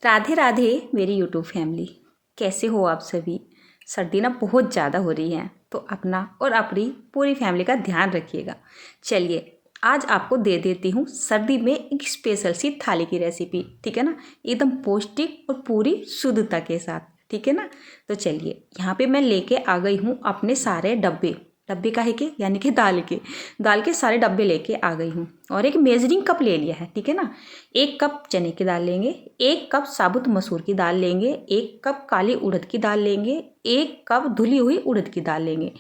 राधे राधे मेरी YouTube family, कैसे हो आप सभी। सर्दी ना बहुत ज़्यादा हो रही है तो अपना और अपनी पूरी फैमिली का ध्यान रखिएगा। चलिए आज आपको दे देती हूँ सर्दी में एक स्पेशल सी थाली की रेसिपी, ठीक है ना, एकदम पौष्टिक और पूरी शुद्धता के साथ, ठीक है ना। तो चलिए यहाँ पे मैं लेके आ गई हूँ अपने सारे डब्बे डब्बे काहे के यानी कि दाल के सारे डब्बे लेके आ गई हूँ और एक मेजरिंग कप ले लिया है, ठीक है ना। 1 कप चने की दाल लेंगे, 1 कप साबुत मसूर की दाल लेंगे, 1 कप काली उड़द की दाल लेंगे, 1 कप धुली हुई उड़द की दाल लेंगे,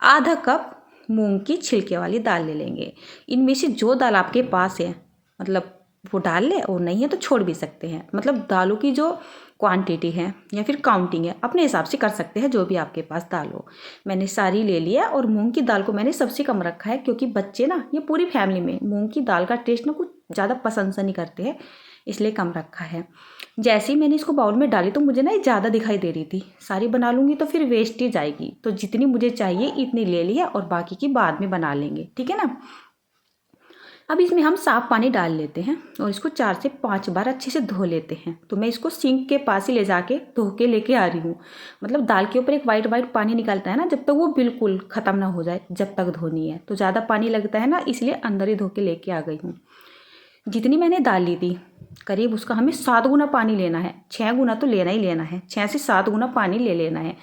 आधा कप मूंग की छिलके वाली दाल ले लेंगे। इनमें से जो दाल आपके पास है मतलब वो डाल ले, और नहीं है तो छोड़ भी सकते हैं। मतलब दालों की जो क्वांटिटी है या फिर काउंटिंग है अपने हिसाब से कर सकते हैं, जो भी आपके पास दाल हो। मैंने सारी ले लिया और मूंग की दाल को मैंने सबसे कम रखा है, क्योंकि बच्चे ना, ये पूरी फैमिली में मूंग की दाल का टेस्ट ना कुछ ज़्यादा पसंद सा नहीं करते हैं, इसलिए कम रखा है। जैसे ही मैंने इसको बाउल में डाली तो मुझे ना ये ज़्यादा दिखाई दे रही थी। सारी बना लूँगी तो फिर वेस्ट ही जाएगी, तो जितनी मुझे चाहिए इतनी ले लिया और बाकी की बाद में बना लेंगे, ठीक है ना। अब इसमें हम साफ पानी डाल लेते हैं और इसको 4 से 5 बार अच्छे से धो लेते हैं। तो मैं इसको सिंक के पास ही ले जाके धो के लेके आ रही हूँ। मतलब दाल के ऊपर एक वाइट वाइट पानी निकलता है ना, जब तक वो बिल्कुल ख़त्म ना हो जाए जब तक धोनी है। तो ज़्यादा पानी लगता है ना, इसलिए अंदर ही धो के लेके आ गई हूँ। जितनी मैंने दाल ली थी करीब उसका हमें 7 गुना पानी लेना है। 6 गुना तो लेना ही लेना है, 6 से 7 गुना पानी ले लेना है।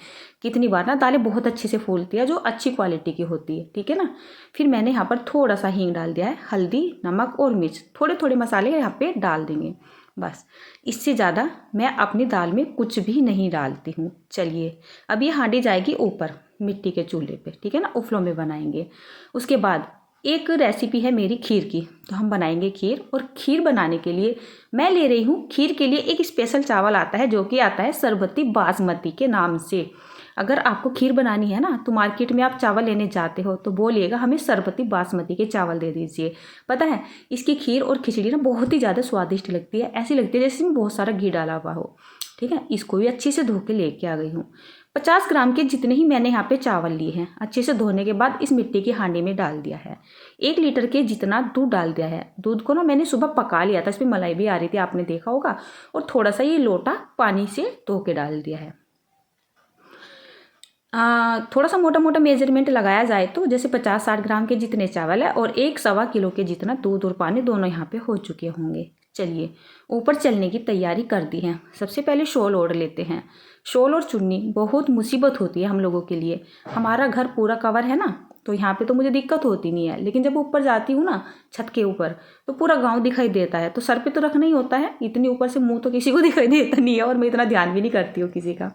कितनी बार ना दालें बहुत अच्छे से फूलती है जो अच्छी क्वालिटी की होती है, ठीक है ना। फिर मैंने यहाँ पर थोड़ा सा हींग डाल दिया है, हल्दी, नमक और मिर्च, थोड़े थोड़े मसाले यहाँ पे डाल देंगे बस। इससे ज़्यादा मैं अपनी दाल में कुछ भी नहीं डालती हूँ। चलिए अब ये हांडी जाएगी ऊपर मिट्टी के चूल्हे पे, ठीक है ना, उपलों में बनाएंगे। उसके बाद एक रेसिपी है मेरी खीर की, तो हम बनाएंगे खीर। और खीर बनाने के लिए मैं ले रही हूँ, खीर के लिए एक स्पेशल चावल आता है जो कि आता है सरबती बासमती के नाम से। अगर आपको खीर बनानी है ना तो मार्केट में आप चावल लेने जाते हो तो बोलिएगा हमें सरबती बासमती के चावल दे दीजिए। पता है इसकी खीर और खिचड़ी ना बहुत ही ज़्यादा स्वादिष्ट लगती है, ऐसी लगती है जैसे इसमें बहुत सारा घी डाला हुआ हो, ठीक है। इसको भी अच्छे से धो के लेके आ गई हूँ। 50 ग्राम के जितने ही मैंने यहाँ पे चावल लिए हैं, अच्छे से धोने के बाद इस मिट्टी की हांडी में डाल दिया है। 1 लीटर के जितना दूध डाल दिया है। दूध को ना मैंने सुबह पका लिया था, इसमें मलाई भी आ रही थी, आपने देखा होगा। और थोड़ा सा ये लोटा पानी से धो के डाल दिया है। थोड़ा सा मोटा मोटा मेजरमेंट लगाया जाए तो जैसे 50-60 ग्राम के जितने चावल है और 1-1.25 किलो के जितना दूध और पानी दोनों यहाँ पे हो चुके होंगे। चलिए ऊपर चलने की तैयारी कर दी है। सबसे पहले शॉल ओढ़ लेते हैं। शॉल और चुन्नी बहुत मुसीबत होती है हम लोगों के लिए। हमारा घर पूरा कवर है ना, तो यहाँ पे तो मुझे दिक्कत होती नहीं है, लेकिन जब ऊपर जाती हूँ ना छत के ऊपर तो पूरा गांव दिखाई देता है, तो सर पे तो रखना ही होता है। इतनी ऊपर से मुंह तो किसी को दिखाई देता नहीं है और मैं इतना ध्यान भी नहीं करती हूँ किसी का।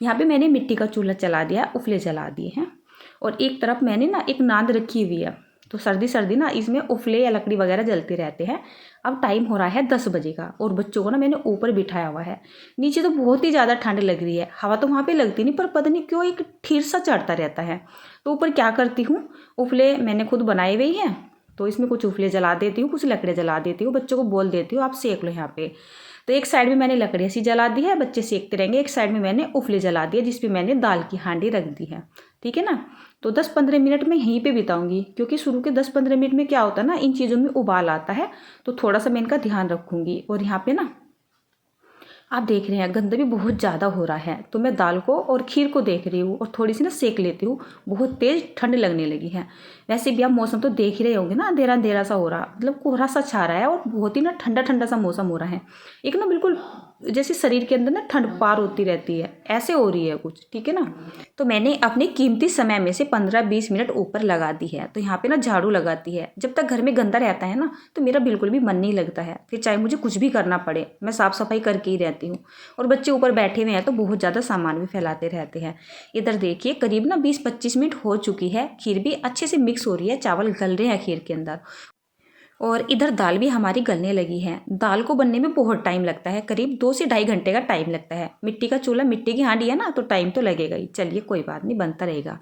यहाँ पे मैंने मिट्टी का चूल्हा चला दिया, उफले जला दिए हैं। और एक तरफ मैंने ना एक नांद रखी हुई है, तो सर्दी सर्दी ना इसमें उफले या लकड़ी वगैरह जलते रहते हैं। अब टाइम हो रहा है 10 बजे का और बच्चों को ना मैंने ऊपर बिठाया हुआ है। नीचे तो बहुत ही ज़्यादा ठंड लग रही है, हवा तो वहाँ पे लगती नहीं, पर पता नहीं क्यों एक ठीर सा चढ़ता रहता है। तो ऊपर क्या करती हूँ, उफले मैंने खुद बनाए हुए हैं, तो इसमें कुछ उफले जला देती हूँ, कुछ लकड़ियाँ जला देती हूँ। बच्चों को बोल देती हूँ आप सेक लो यहाँ पे। तो एक साइड में मैंने लकड़ियाँ सी जला दी है, बच्चे सेकते रहेंगे। एक साइड में मैंने उफले जला दिए जिस पे मैंने दाल की हांडी रख दी है, ठीक है ना। तो 10-15 मिनट मैं यहीं पे बिताऊंगी, क्योंकि शुरू के 10-15 मिनट में क्या होता है ना, इन चीज़ों में उबाल आता है, तो थोड़ा सा मैं इनका ध्यान रखूंगी। और यहाँ पे ना आप देख रहे हैं गंदा भी बहुत ज़्यादा हो रहा है, तो मैं दाल को और खीर को देख रही हूँ और थोड़ी सी ना सेक लेती हूँ। बहुत तेज़ ठंड लगने लगी है। वैसे भी आप मौसम तो देख ही रहे होंगे ना, अंधेरा अंधेरा सा हो रहा, मतलब कोहरा सा छा रहा है और बहुत ही ना ठंडा ठंडा सा मौसम हो रहा है। एक ना बिल्कुल जैसे शरीर के अंदर ना ठंड पार होती रहती है, ऐसे हो रही है कुछ, ठीक है ना। तो मैंने अपने कीमती समय में से 15-20 मिनट ऊपर लगा दी है। तो यहाँ पे ना झाड़ू लगाती है। जब तक घर में गंदा रहता है ना तो मेरा बिल्कुल भी मन नहीं लगता है, फिर चाहे मुझे कुछ भी करना पड़े मैं साफ़ सफाई करके ही रहती हूँ। और बच्चे ऊपर बैठे हुए हैं तो बहुत ज़्यादा सामान भी फैलाते रहते हैं। इधर देखिए करीब ना 20-25 मिनट हो चुकी है, खीर भी अच्छे से मिक्स हो रही है, चावल गल रहे हैं खीर के अंदर। और इधर दाल भी हमारी गलने लगी है। दाल को बनने में बहुत टाइम लगता है, करीब 2 से ढाई घंटे का टाइम लगता है। मिट्टी का चूल्हा, मिट्टी की हांडी है ना, तो टाइम तो लगेगा ही। चलिए कोई बात नहीं, बनता रहेगा।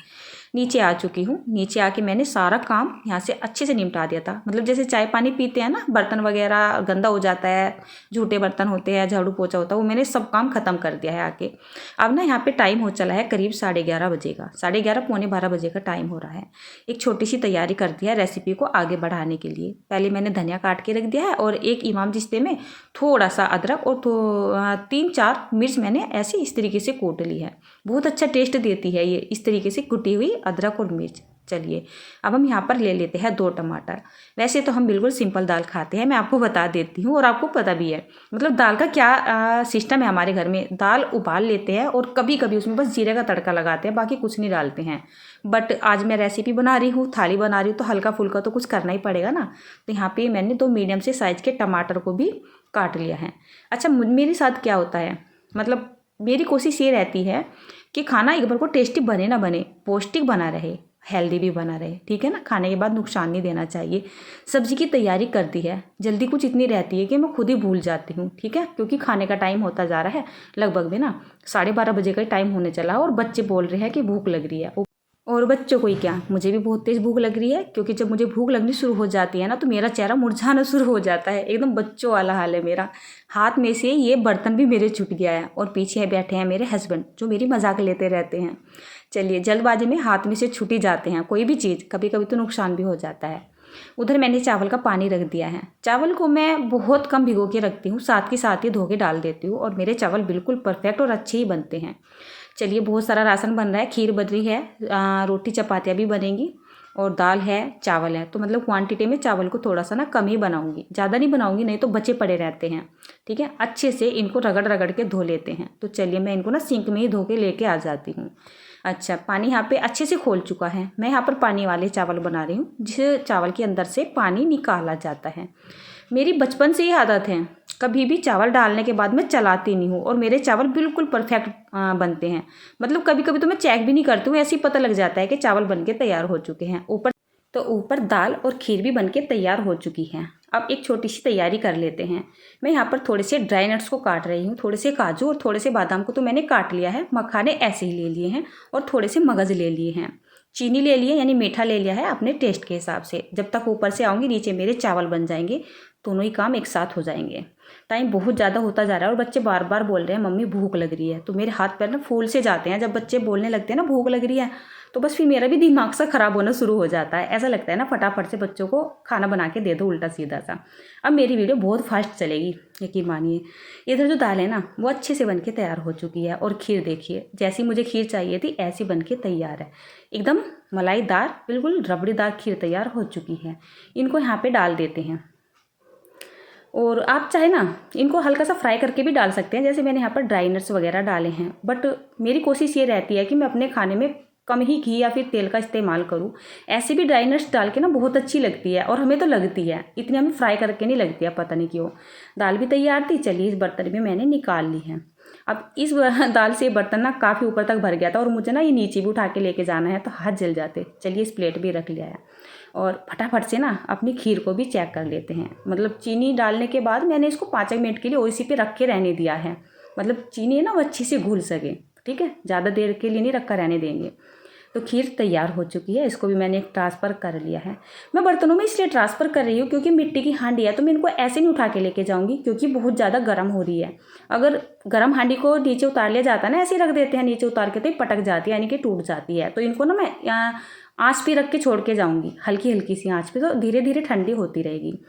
नीचे आ चुकी हूँ। नीचे आके मैंने सारा काम यहाँ से अच्छे से निपटा दिया था। मतलब जैसे चाय पानी पीते हैं ना, बर्तन वगैरह गंदा हो जाता है, झूठे बर्तन होते हैं, झाड़ू पोछा होता है, वो मैंने सब काम खत्म कर दिया है आके। अब ना यहाँ पे टाइम हो चला है करीब 11:30 बजे का, 11:30 पौने 12 बजे का टाइम हो रहा है। एक छोटी सी तैयारी कर दिया है रेसिपी को आगे बढ़ाने के लिए। पहले मैंने धनिया काट के रख दिया है और एक इमाम रिश्ते में थोड़ा सा अदरक और 3-4 मिर्च मैंने ऐसे इस तरीके से कूट ली है। बहुत अच्छा टेस्ट देती है ये इस तरीके से कुटी हुई अदरक और मिर्च। चलिए अब हम यहाँ पर ले लेते हैं 2 टमाटर। वैसे तो हम बिल्कुल सिंपल दाल खाते हैं, मैं आपको बता देती हूँ और आपको पता भी है। मतलब दाल का क्या सिस्टम है हमारे घर में, दाल उबाल लेते हैं और कभी कभी उसमें बस जीरे का तड़का लगाते हैं, बाकी कुछ नहीं डालते हैं। बट आज मैं रेसिपी बना रही हूँ, थाली बना रही हूँ, तो हल्का फुल्का तो कुछ करना ही पड़ेगा ना। तो यहाँ पे मैंने 2 मीडियम से साइज़ के टमाटर को भी काट लिया है। अच्छा मेरे साथ क्या होता है, मतलब मेरी कोशिश ये रहती है कि खाना एक बार को टेस्टी बने ना बने, पौष्टिक बना रहे, हेल्दी भी बना रहे, ठीक है ना। खाने के बाद नुकसान नहीं देना चाहिए। सब्जी की तैयारी कर दी है, जल्दी कुछ इतनी रहती है कि मैं खुद ही भूल जाती हूँ, ठीक है, क्योंकि खाने का टाइम होता जा रहा है। लगभग भी ना 12:30 बजे का टाइम होने चला है और बच्चे बोल रहे हैं कि भूख लग रही है। और बच्चों को ही क्या, मुझे भी बहुत तेज़ भूख लग रही है, क्योंकि जब मुझे भूख लगनी शुरू हो जाती है ना तो मेरा चेहरा मुरझाना शुरू हो जाता है। एकदम बच्चों वाला हाल है मेरा। हाथ में से ये बर्तन भी मेरे छूट गया है और पीछे बैठे हैं मेरे हस्बैंड जो मेरी मजाक लेते रहते हैं। चलिए जल्दबाजी में हाथ में से छूट ही जाते हैं कोई भी चीज़, कभी कभी तो नुकसान भी हो जाता है। उधर मैंने चावल का पानी रख दिया है। चावल को मैं बहुत कम भिगो के रखती हूँ, साथ के साथ ही धो के डाल देती हूँ और मेरे चावल बिल्कुल परफेक्ट और अच्छे ही बनते हैं। चलिए बहुत सारा राशन बन रहा है, खीर बन रही है, रोटी चपातियाँ भी बनेंगी और दाल है, चावल है। तो मतलब क्वांटिटी में चावल को थोड़ा सा ना कम ही बनाऊंगी, ज़्यादा नहीं बनाऊंगी, नहीं तो बचे पड़े रहते हैं, ठीक है। अच्छे से इनको रगड़ रगड़ के धो लेते हैं। तो चलिए मैं इनको ना सिंक में ही धो के लेके आ जाती हूँ। अच्छा पानी यहाँ पे अच्छे से खोल चुका है। मैं यहाँ पर पानी वाले चावल बना रही हूँ, जिस चावल के अंदर से पानी निकाला जाता है। मेरी बचपन से ही आदत है, कभी भी चावल डालने के बाद मैं चलाती नहीं हूँ और मेरे चावल बिल्कुल परफेक्ट बनते हैं। मतलब कभी कभी तो मैं चेक भी नहीं करती हूँ, ऐसे ही पता लग जाता है कि चावल बन के तैयार हो चुके हैं। ऊपर दाल और खीर भी बन के तैयार हो चुकी है। अब एक छोटी सी तैयारी कर लेते हैं। मैं यहाँ पर थोड़े से ड्राई नट्स को काट रही हूँ, थोड़े से काजू और थोड़े से बादाम को तो मैंने काट लिया है, मखाने ऐसे ही ले लिए हैं और थोड़े से मगज़ ले लिए हैं, चीनी ले लिए यानी मीठा ले लिया है अपने टेस्ट के हिसाब से। जब तक ऊपर से आऊँगी नीचे मेरे चावल बन जाएंगे, दोनों ही काम एक साथ हो जाएंगे। टाइम बहुत ज़्यादा होता जा रहा है और बच्चे बार बार बोल रहे हैं मम्मी भूख लग रही है, तो मेरे हाथ पैर ना फूल से जाते हैं। जब बच्चे बोलने लगते हैं ना भूख लग रही है, तो बस फिर मेरा भी दिमाग सा ख़राब होना शुरू हो जाता है। ऐसा लगता है ना फटाफट से बच्चों को खाना बना के दे दो उल्टा सीधा सा। अब मेरी वीडियो बहुत फास्ट चलेगी, यकीन मानिए। इधर जो दाल है ना वो अच्छे से बन के तैयार हो चुकी है और खीर देखिए, जैसी मुझे खीर चाहिए थी ऐसी बन के तैयार है। एकदम मलाईदार, बिल्कुल रबड़ीदार खीर तैयार हो चुकी है। इनको यहाँ पे डाल देते हैं और आप चाहे ना इनको हल्का सा फ्राई करके भी डाल सकते हैं, जैसे मैंने यहाँ पर ड्राई नट्स वगैरह डाले हैं। बट मेरी कोशिश ये रहती है कि मैं अपने खाने में कम ही घी या फिर तेल का इस्तेमाल करूँ। ऐसे भी ड्राई नट्स डाल के ना बहुत अच्छी लगती है और हमें तो लगती है, इतनी हमें फ्राई करके नहीं लगती है, पता नहीं क्यों। दाल भी तैयार थी, चलिए इस बर्तन में मैंने निकाल ली है। अब इस दाल से बर्तन ना काफ़ी ऊपर तक भर गया था और मुझे ना ये नीचे भी उठा के लेके जाना है तो हाथ जल जाते। चलिए इस प्लेट भी रख लिया है और फटाफट से ना अपनी खीर को भी चेक कर लेते हैं। मतलब चीनी डालने के बाद मैंने इसको 5 मिनट के लिए ओसी पे रख के रहने दिया है, मतलब चीनी ना वो अच्छे से घुल सके, ठीक है, ज़्यादा देर के लिए नहीं रखा रहने देंगे। तो खीर तैयार हो चुकी है, इसको भी मैंने एक ट्रांसफ़र कर लिया है। मैं बर्तनों में इसलिए ट्रांसफ़र कर रही हूँ क्योंकि मिट्टी की हांडी है, तो मैं इनको ऐसे नहीं उठा के लेके जाऊँगी क्योंकि बहुत ज़्यादा गर्म हो रही है। अगर गर्म हांडी को नीचे उतार लिया जाता है ना, ऐसे ही रख देते हैं नीचे उतार के, तो ये पटक जाती है यानी कि टूट जाती है। तो इनको ना मैं आँच पे रख के छोड़ के जाऊँगी, हल्की हल्की सी आँच पे, तो धीरे धीरे ठंडी होती रहेगी।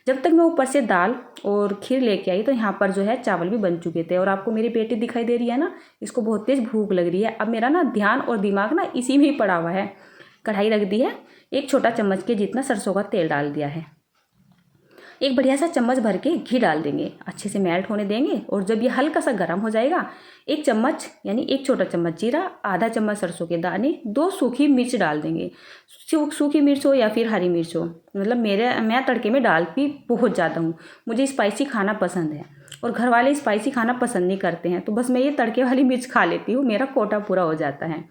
जब तक मैं ऊपर से दाल और खीर लेके आई तो यहाँ पर जो है चावल भी बन चुके थे और आपको मेरी बेटी दिखाई दे रही है ना, इसको बहुत तेज़ भूख लग रही है। अब मेरा ना ध्यान और दिमाग ना इसी में ही पड़ा हुआ है। कढ़ाई रख दी है, एक छोटा चम्मच के जितना सरसों का तेल डाल दिया है, एक बढ़िया सा चम्मच भर के घी डाल देंगे, अच्छे से मेल्ट होने देंगे और जब ये हल्का सा गर्म हो जाएगा, 1 चम्मच यानी 1 छोटा चम्मच जीरा, आधा चम्मच सरसों के दाने, 2 सूखी मिर्च डाल देंगे। सूखी मिर्च हो या फिर हरी मिर्च हो, मतलब मैं तड़के में डालती बहुत ज़्यादा हूँ, मुझे स्पाइसी खाना पसंद है और घर वाले स्पाइसी खाना पसंद नहीं करते हैं, तो बस मैं ये तड़के वाली मिर्च खा लेती हूँ, मेरा कोटा पूरा हो जाता है।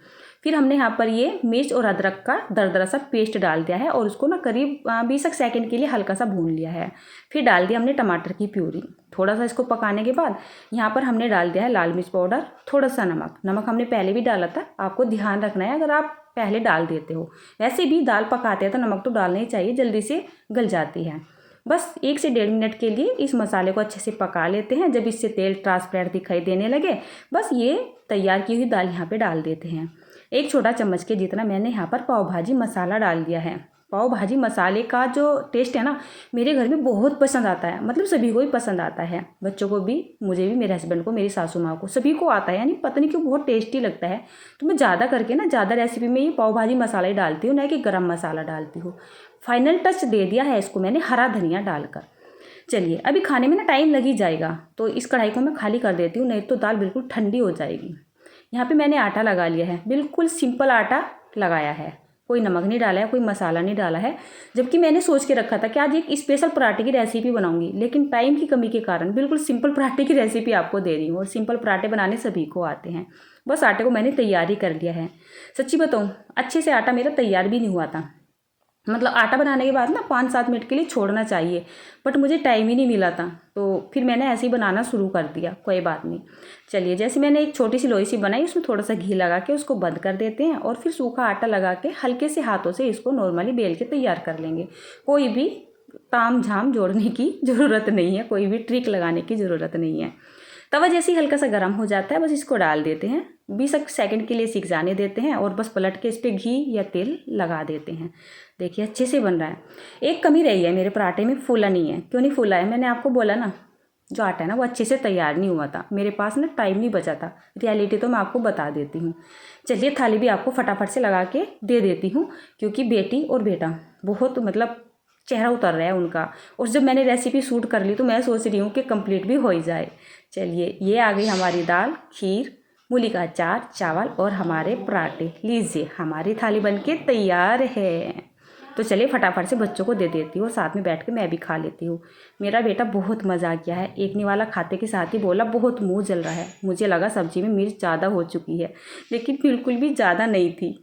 फिर हमने यहाँ पर ये मिर्च और अदरक का दरदरा सा पेस्ट डाल दिया है और उसको ना करीब 20 सेकंड के लिए हल्का सा भून लिया है। फिर डाल दिया हमने टमाटर की प्यूरी। थोड़ा सा इसको पकाने के बाद यहाँ पर हमने डाल दिया है लाल मिर्च पाउडर, थोड़ा सा नमक हमने पहले भी डाला था, आपको ध्यान रखना है अगर आप पहले डाल देते हो। वैसे भी दाल पकाते हैं तो नमक तो डालना ही चाहिए, जल्दी से गल जाती है। बस 1 से 1.5 मिनट के लिए इस मसाले को अच्छे से पका लेते हैं। जब इससे तेल ट्रांसपेरेंट दिखाई देने लगे, बस ये तैयार की हुई दाल यहाँ पे डाल देते हैं। 1 छोटा चम्मच के जितना मैंने यहाँ पर पाव भाजी मसाला डाल दिया है। पाव भाजी मसाले का जो टेस्ट है ना, मेरे घर में बहुत पसंद आता है, मतलब सभी को ही पसंद आता है, बच्चों को भी, मुझे भी, मेरे हस्बैंड को, मेरी सासू माँ को, सभी को आता है। यानी पता नहीं क्यों बहुत टेस्टी लगता है। तो मैं ज़्यादा करके ना, ज़्यादा रेसिपी में ये पाव भाजी मसाला ही डालती हूँ, ना कि गरम मसाला डालती हूँ। फाइनल टच दे दिया है इसको मैंने हरा धनिया डालकर। चलिए, अभी खाने में ना टाइम लग ही जाएगा, तो इस कढ़ाई को मैं खाली कर देती हूँ, नहीं तो दाल बिल्कुल ठंडी हो जाएगी। यहाँ पे मैंने आटा लगा लिया है, बिल्कुल सिंपल आटा लगाया है, कोई नमक नहीं डाला है, कोई मसाला नहीं डाला है। जबकि मैंने सोच के रखा था कि आज एक स्पेशल पराठे की रेसिपी बनाऊंगी, लेकिन टाइम की कमी के कारण बिल्कुल सिंपल पराठे की रेसिपी आपको दे रही हूँ। और सिंपल पराठे बनाने सभी को आते हैं। बस आटे को मैंने तैयार ही कर लिया है। सच्ची बताऊँ, अच्छे से आटा मेरा तैयार भी नहीं हुआ था। मतलब आटा बनाने के बाद ना 5-7 मिनट के लिए छोड़ना चाहिए, बट मुझे टाइम ही नहीं मिला था, तो फिर मैंने ऐसे ही बनाना शुरू कर दिया। कोई बात नहीं। चलिए, जैसे मैंने एक छोटी सी लोई सी बनाई, उसमें थोड़ा सा घी लगा के उसको बंद कर देते हैं और फिर सूखा आटा लगा के हल्के से हाथों से इसको नॉर्मली बेल के तैयार कर लेंगे। कोई भी ताम झाम जोड़ने की ज़रूरत नहीं है, कोई भी ट्रिक लगाने की ज़रूरत नहीं है। तवा जैसे ही हल्का सा गर्म हो जाता है, बस इसको डाल देते हैं, 20 सेकंड के लिए सिक जाने देते हैं और बस पलट के इस पर घी या तेल लगा देते हैं। देखिए, अच्छे से बन रहा है। एक कमी रही है मेरे पराठे में, फूला नहीं है। क्यों नहीं फूला है? मैंने आपको बोला ना, जो आटा है ना वो अच्छे से तैयार नहीं हुआ था, मेरे पास ना टाइम नहीं बचा था। रियलिटी तो मैं आपको बता देती हूँ। चलिए, थाली भी आपको फटाफट से लगा के दे देती हूँ, क्योंकि बेटी और बेटा बहुत, मतलब चेहरा उतर रहा है उनका। और जब मैंने रेसिपी शूट कर ली तो मैं सोच रही हूँ कि कंप्लीट भी हो ही जाए। चलिए, ये आ गई हमारी दाल, खीर, मूली का अचार, चावल और हमारे पराठे। लीजिए, हमारी थाली बनके तैयार है। तो चलिए फटाफट से बच्चों को दे देती हूँ और साथ में बैठ के मैं भी खा लेती हूँ। मेरा बेटा बहुत मज़ा किया है, एक निवाला खाते के साथ ही बोला बहुत मुँह जल रहा है। मुझे लगा सब्जी में मिर्च ज़्यादा हो चुकी है, लेकिन बिल्कुल भी ज़्यादा नहीं थी।